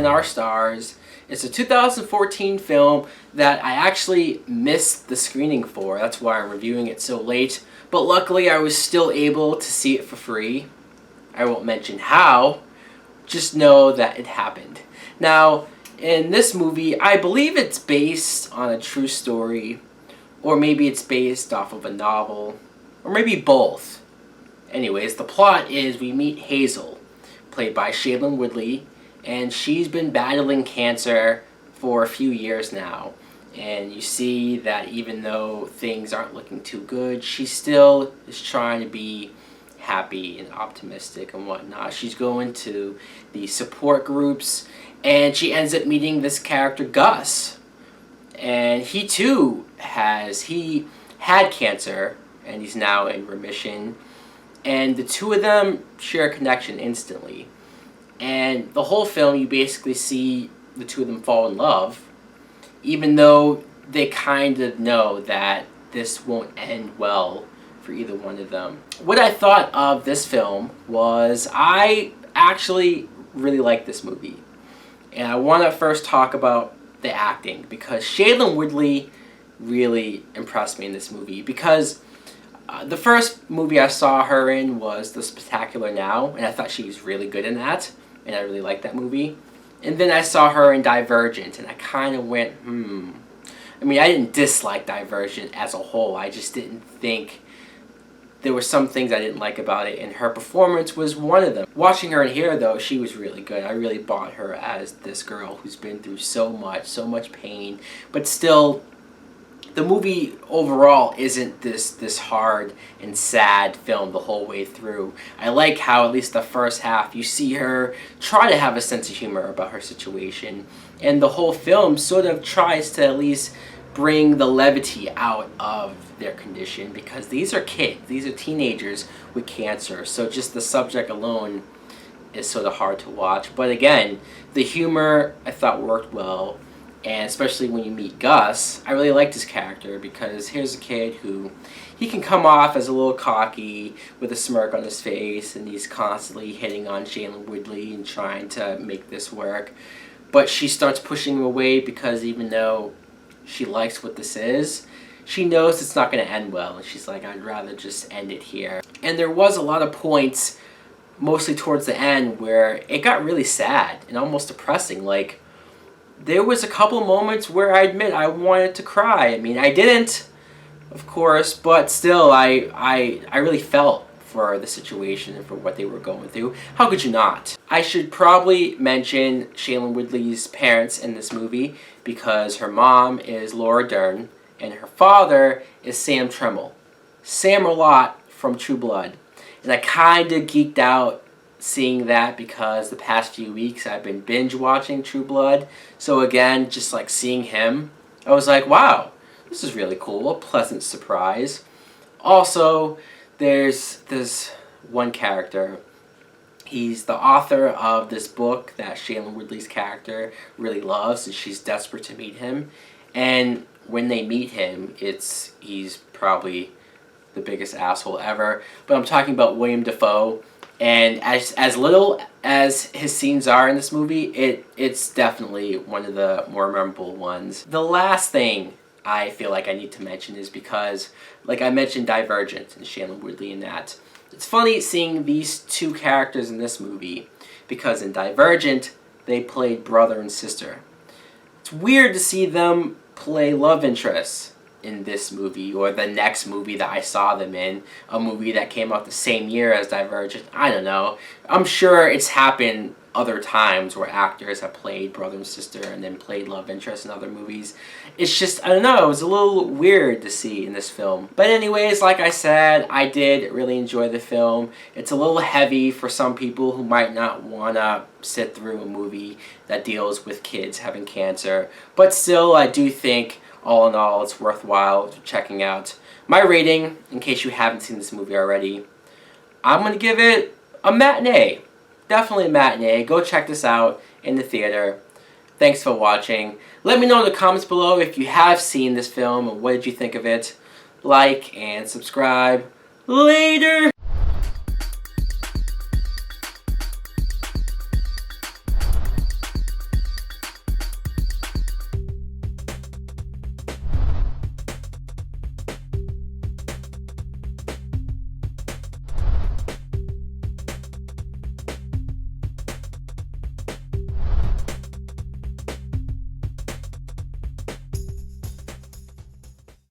our stars. It's a 2014 film that I actually missed the screening for. That's why I'm reviewing it so late. But luckily I was still able to see it for free. I won't mention how, just know that it happened. Now, in this movie, I believe it's based on a true story, or maybe it's based off of a novel, or maybe both. Anyways, the plot is we meet Hazel, played by Shailene Woodley, and she's been battling cancer for a few years now. And you see that even though things aren't looking too good, she still is trying to be happy and optimistic and whatnot. She's going to the support groups, and she ends up meeting this character, Gus. And he too had cancer, and he's now in remission. And the two of them share a connection instantly. And the whole film, you basically see the two of them fall in love, even though they kind of know that this won't end well for either one of them. What I thought of this film was I actually really like this movie. And I want to first talk about the acting, because Shailene Woodley really impressed me in this movie. Because the first movie I saw her in was The Spectacular Now, and I thought she was really good in that, and I really liked that movie. And then I saw her in Divergent, and I kind of went, I mean, I didn't dislike Divergent as a whole, I just didn't think there were some things I didn't like about it, and her performance was one of them. Watching her in here, though, she was really good. I really bought her as this girl who's been through so much pain, but still, the movie overall isn't this hard and sad film the whole way through. I like how, at least the first half, you see her try to have a sense of humor about her situation, and the whole film sort of tries to at least bring the levity out of their condition, because these are kids, these are teenagers with cancer, so just the subject alone is sort of hard to watch. But again, the humor I thought worked well, and especially when you meet Gus, I really liked his character, because here's a kid who, he can come off as a little cocky with a smirk on his face, and he's constantly hitting on Shailene Woodley and trying to make this work, but she starts pushing him away because even though she likes what this is, she knows it's not going to end well, and she's like, I'd rather just end it here. And there was a lot of points, mostly towards the end, where it got really sad and almost depressing. Like, there was a couple moments where I admit I wanted to cry. I mean, I didn't, of course, but still, I really felt for the situation and for what they were going through. How could you not? I should probably mention Shailene Woodley's parents in this movie, because her mom is Laura Dern, and her father is Sam Tremmell. Sam Rowlett from True Blood. And I kind of geeked out seeing that, because the past few weeks I've been binge watching True Blood. So again, just like seeing him, I was like, wow, this is really cool, a pleasant surprise. Also, there's this one character. He's the author of this book that Shailene Woodley's character really loves, and she's desperate to meet him. And when they meet him, he's probably the biggest asshole ever. But I'm talking about William Dafoe. And as little as his scenes are in this movie, it's definitely one of the more memorable ones. The last thing I feel like I need to mention is because, like I mentioned, Divergent and Shailene Woodley in that. It's funny seeing these two characters in this movie, because in Divergent, they played brother and sister. It's weird to see them play love interests in this movie, or the next movie that I saw them in, a movie that came out the same year as Divergent. I don't know. I'm sure it's happened other times where actors have played brother and sister and then played love interest in other movies. It's just, I don't know, it was a little weird to see in this film. But anyways, like I said, I did really enjoy the film. It's a little heavy for some people who might not want to sit through a movie that deals with kids having cancer. But still, I do think, all in all, it's worthwhile checking out. My rating, in case you haven't seen this movie already, I'm going to give it a matinee. Definitely a matinee. Go check this out in the theater. Thanks for watching. Let me know in the comments below if you have seen this film and what did you think of it. Like and subscribe. Later!